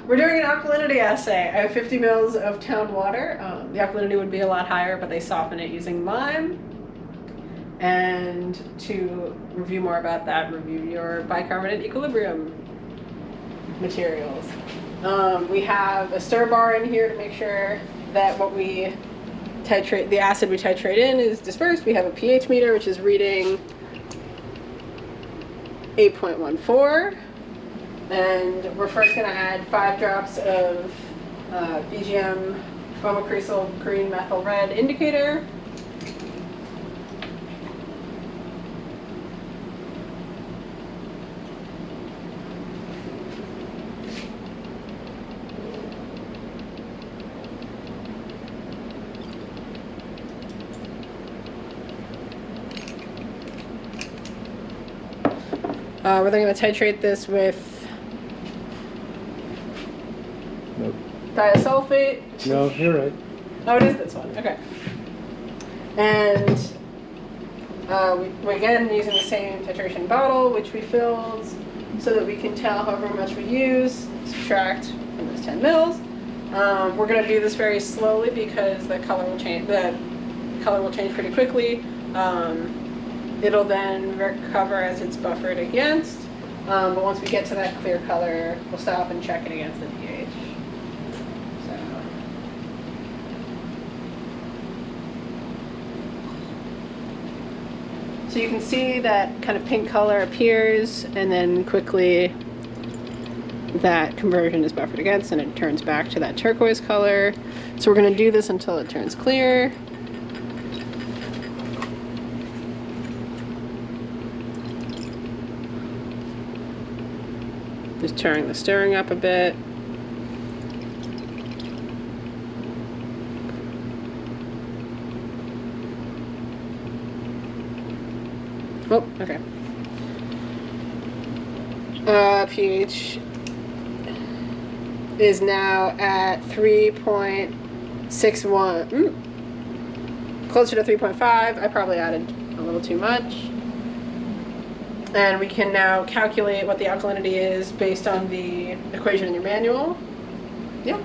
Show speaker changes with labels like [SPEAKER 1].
[SPEAKER 1] We're doing an alkalinity assay. I have 50 mils of town water. The alkalinity would be a lot higher, but they soften it using lime. And to review more about that, review your bicarbonate equilibrium materials. We have a stir bar in here to make sure that what we titrate, the acid we titrate in, is dispersed. We have a pH meter, which is reading 8.14. And we're first going to add 5 drops of BGM homocresyl green methyl red indicator. We're then going to titrate this with disulfate.
[SPEAKER 2] No, you're right.
[SPEAKER 1] Oh, it is this one. Okay. And we're again using the same titration bottle, which we filled so that we can tell however much we use, subtract from those 10 mils. We're going to do this very slowly because the color will change. The color will change pretty quickly. It'll then recover as it's buffered against. But once we get to that clear color, we'll stop and check it against the pH. So you can see that kind of pink color appears, and then quickly that conversion is buffered against, and it turns back to that turquoise color. So we're going to do this until it turns clear. Just turning the stirring up a bit. Oh, okay. pH is now at 3.61. Closer to 3.5. I probably added a little too much. And we can now calculate what the alkalinity is based on the equation in your manual. Yeah.